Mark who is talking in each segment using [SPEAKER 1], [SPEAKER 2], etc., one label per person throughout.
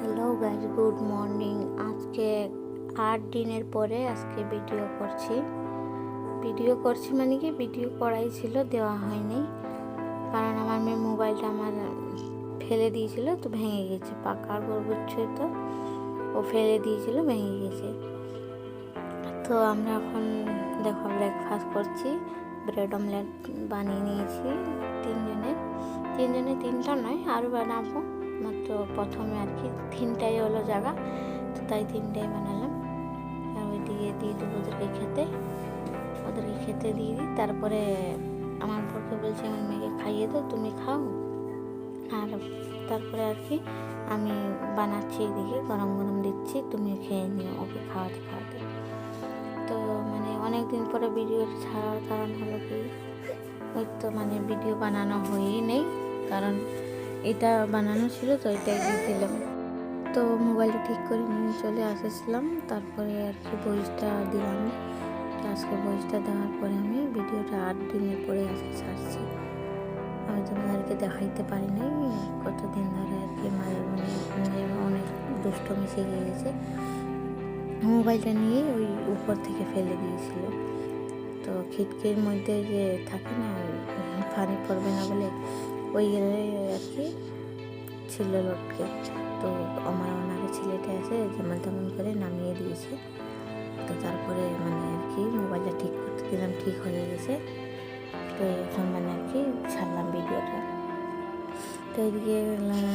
[SPEAKER 1] Hello guys, good morning. আজকে 8 দিনের পরে আজকে ভিডিও করছি মানে কি ভিডিও করাই ছিল, দেওয়া হয়নি কারণ আমার মেয়ে মোবাইলটা আমার ফেলে দিয়েছিল, তো ভেঙে গেছে। পাকার উপর বুঝছই তো, ও ফেলে দিয়েছিল, ভেঙে গেছে। তো আমরা এখন দেখো ব্রেকফাস্ট করছি, ব্রেড অমলেট বানিয়ে নিয়েছি তিনজনে তিনটা নয়, আরও বানাবো। মাত্র প্রথমে আর কি 3টাই হলো জায়গা, তো তাই 3টাই বানালাম। আর ওইদিকে দিয়ে দেবো ওদেরকে খেতে দিয়ে দিই। তারপরে আমার বরকে বলছি আমার মেয়েকে খাইয়ে দাও, তুমি খাও। আর তারপরে আর কি আমি বানাচ্ছি, এদিকে গরম গরম দিচ্ছি, তুমি খেয়ে নিও ওকে খাওয়াতে। তো মানে অনেক দিন পরে ভিডিও ছাড়ার কারণ হলো কি, ওই তো মানে ভিডিও বানানো হয়েই নেই, কারণ এটা বানানো ছিল তো এটাই দিয়ে দিলাম। তো মোবাইলটা ঠিক করে নিয়ে চলে আসেছিলাম, তারপরে আর কি ভয়েসটা দিলাম। তো আজকে ভয়েসটা দেওয়ার পরে আমি ভিডিওটা 8 দিনের পরে আজকে ছাড়ছি। আমি তোমাদেরকে দেখাইতে পারি নাই কতদিন ধরে আর কি মায়ের মানে অনেক দুষ্টমি শিখে গেছে। মোবাইলটা নিয়ে ওই উপর থেকে ফেলে দিয়েছিল, তো খিটকির মধ্যে যে থাকে না পানি পড়বে না বলে ওই আর কি ছিল লটকে। তো আমার ওনাকে ছেলেটা আছে যেমন তেমন করে নামিয়ে দিয়েছে। তো তারপরে মানে আর কি মোবাইলটা ঠিক করতে দিলাম, ঠিক হয়ে গেছে। তো এখন মানে আর কি ছাড়লাম ভিডিওটা। তো এদিকে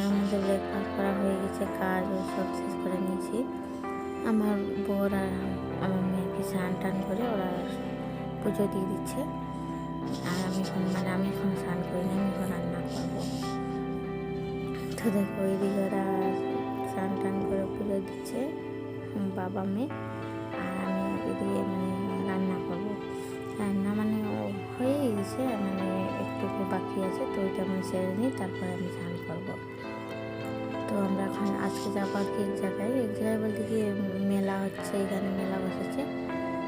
[SPEAKER 1] আমাদের ব্রেকফাস্ট করা হয়ে গেছে, কাজ সব শেষ করে নিয়েছি। আমার বর আর আমার মেয়েকে স্নান টান করে ওরা পুজো দিয়ে দিচ্ছে। আর আমি এখন স্নান করি না, আমি এখন রান্না করবো। তো দেখো ওইদিকে ওরা স্নান টান করে পুজো দিচ্ছে বাবা মেয়ে, আর আমি এদিকে মানে রান্না করবো। রান্না মানে হয়ে গেছে, মানে একটু বাকি আছে, তো ওইটা আমি সেরে নিই, তারপরে আমি স্নান করবো। তো আমরা এখন আজকে যাবো আর কি এক জায়গায় বলতে কি মেলা হচ্ছে, এখানে মেলা বসেছে,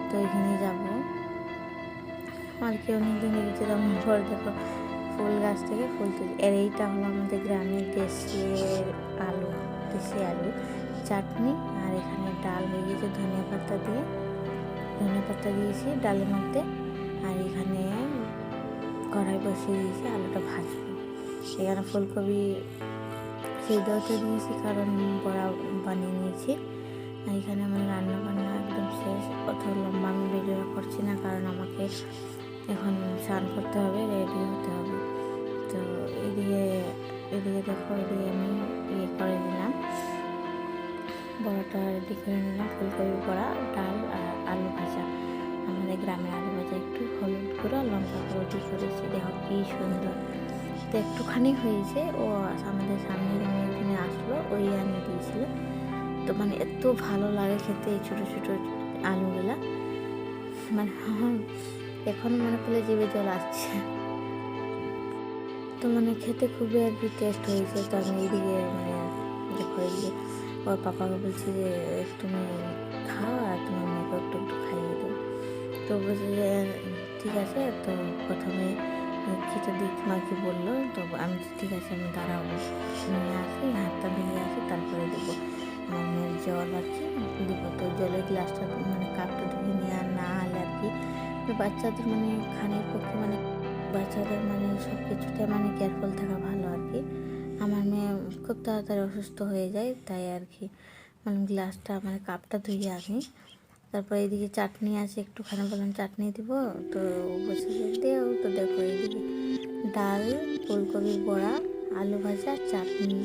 [SPEAKER 1] তো এখানে যাবো আর কি। অনেকদিন গেছে তেমন পর দেখো ফুল গাছ থেকে ফুল তুলি। আর এইটা হলো আমাদের গ্রামের দেশি আলু চাটনি। আর এখানে ডাল হয়ে গেছে ধনিয়া পাতা দিয়েছি ডালের মধ্যে। আর এখানে কড়াই বসিয়ে দিয়েছি, আলুটা ভাজবো। এখানে ফুলকপি সিদ্ধ হতে দিয়েছি, কারণ বড়া বানিয়ে নিয়েছি। আর এখানে আমার রান্না বান্না একদম শেষ। অত লম্বা আমি ভিডিও করছি না, কারণ আমাকে এখন স্নান করতে হবে, রেডি হতে হবে। তো এদিকে দেখো, এদিকে আমি করে নিলাম, বড়াটা রেডি করে নিলাম। ফুলকপি বড়া, ডাল আর আলু ভাজা। আমাদের গ্রামের আলু ভাজা একটু হলুদ গুঁড়ো লঙ্কা গুঁড়ো দিয়ে করেছি, দেখো কী সুন্দর। তো একটুখানি হয়েছে, ও আমাদের সামনের মেয়ে আসলো, ওই আনিয়ে দিয়েছিল। তো মানে এত ভালো লাগে খেতে এই ছোটো ছোটো আলুগুলা, মানে এখন মনে করলে জিভে জল আসছে। তো মানে খেতে খুবই আর কি টেস্ট হয়েছে। তো আমি এইদিকে মানে দেখো এইদিকে ওর পাপাকে বলছি যে তুমি খাও আর তোমার মেয়েকে একটু খাইয়ে দাও। তো বলছি যে ঠিক আছে। তো প্রথমে খেতে দিই তোমাকে বললো, তো আমি ঠিক আছে আমি দাঁড়াবো, নিয়ে আসি হাতটা ধুয়ে আসি, তারপরে দেবো। আমার মেয়ের জল আর কি দেবো। তো জলের গ্লাসটা মানে কাপটা ধুয়ে নিয়ে না হলে আর কি বাচ্চাদের মানে খানের পক্ষে মানে বাচ্চাদের মানে সব কিছুতে মানে কেয়ারফুল থাকা ভালো আর কি। আমার মেয়ে খুব তাড়াতাড়ি অসুস্থ হয়ে যায়, তাই আর কি মানে গ্লাসটা মানে কাপটা ধুয়ে আসি। তারপর এইদিকে চাটনি আছে, একটুখানি বললাম চাটনি দিব, তো বসে দেও। তো দেখো এইদিকে ডাল, ফুলকপির বড়া, আলু ভাজা, চাটনি,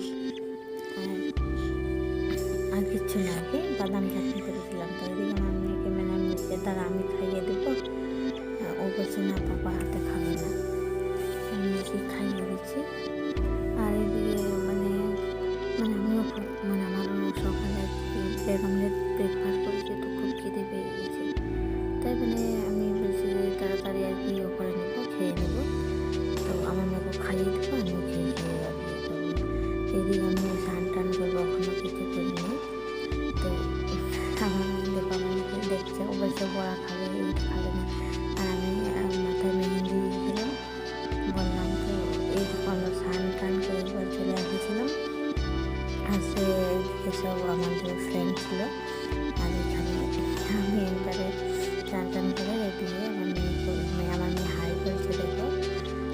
[SPEAKER 1] আর কিচ্ছু না আর কি, বাদাম চাটনি করেছিলাম। তো এইদিকে আমার মেয়েকে মানে দ্বারা আমি খাইয়ে দেবো। ও বলছে না পাপা হাতে খাবে না, আমি মেয়েকে খাইয়ে দিচ্ছি। আর এদিকে মানে আমিও খুব মানে আমারও সকালে ব্রেড অমলেট ব্রেকফাস্ট করেছি, তো খুব খিদে পেয়ে গেছে। তাই মানে আমি বলছি যে তাড়াতাড়ি আর কি করে নেবো, খেয়ে নেবো। তো আমার মেয়েকে খাইয়ে দেবো, আমিও খেয়ে আর কি করবো। এদিকে আমি স্নান টান করবো, এখনও কিছু করিনি। তো আমার দেখো আমাকে দেখছে, ও বলছে বড়া খাবে, এইটা খাবে না। আর আমি মাথায় মেহেন্দি দিয়েছিলাম, বললাম। তো এই আমরা স্নান টান করে একবার চলে এসেছিলাম। আর সে সব আমাদের ফ্রেন্ড ছিল। আর এখানে আমি একবারে চান টান করে রেডি হয়ে আমার মেয়ে হাই বলছে, দেখো।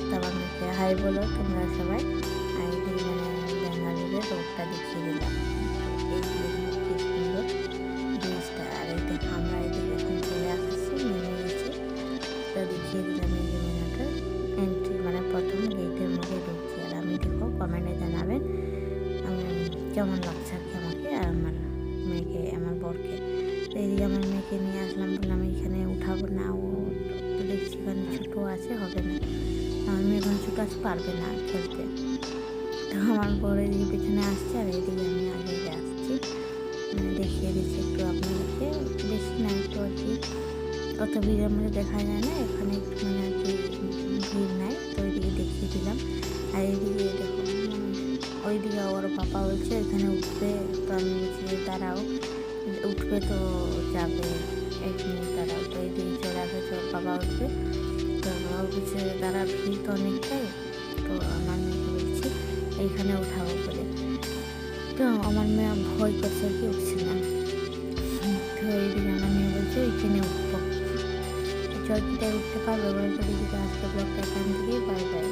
[SPEAKER 1] তো আমার মেয়েকে হাই বলো তোমরা সবাই। আর এদিকে মানে বেঙ্গালুরের রোডটা দেখিয়ে দিলাম, এই কি সুন্দর ব্রিজটা। আর এই দেখো আমরা এদিকে এখন চলে আসছি, নেমে গেছি। তো দেখিয়ে দিলাম এই যমুনাটার এন্ট্রি, মানে প্রথম গেটের মধ্যে ঢুকছি। আর আমি দেখো কমেন্টে জানাবেন কেমন লাগছে আর কি আমাকে আর আমার মেয়েকে, আমার বরকে। তো এইদিকে আমার মেয়েকে নিয়ে আসলাম, বললাম এখানে উঠাবো না, ও তো দেখছি এখানে ছোটো আছে, হবে না, আমার মেয়ে এখানে ছোটো আছে, পারবে না খেলতে। তো আমার বর এদিকে পেছনে আসছে আর এইদিকে আমি আগে আসছি, মানে দেখিয়ে দিচ্ছি একটু আপনাদেরকে, বেশি না একটু আর কি, অত ভিড়ের মধ্যে দেখা যায় না, এখানে একটু মানে আর কি ভিড় নাই। তো ওইদিকে দেখিয়ে দিলাম। আর এইদিকে দেখো ওইদিকে ওর বাবা বলছে এখানে উঠবে, তো আমি বলছি যে দাঁড়াও, উঠবে তো যাবে, 1 মিনিট দাঁড়াও। তো এইদিকে চলে আসে ওর বাবা উঠবে, তো বাবা বলছে দাঁড়া, ভিড় তো অনেকটাই। তো আমার মেয়েকে বলছি এইখানে উঠাবো বলে, তো আমার মেয়ে ভয় করছে আর কি, উঠছে না। তো এইদিকে আমার মেয়ে বলছে ওইখানে উঠবো, চরকিটায় উঠতে পারবে বলে। তো দিদিকে আজকে ব্লগটা এখান থেকেই, বাই বাই।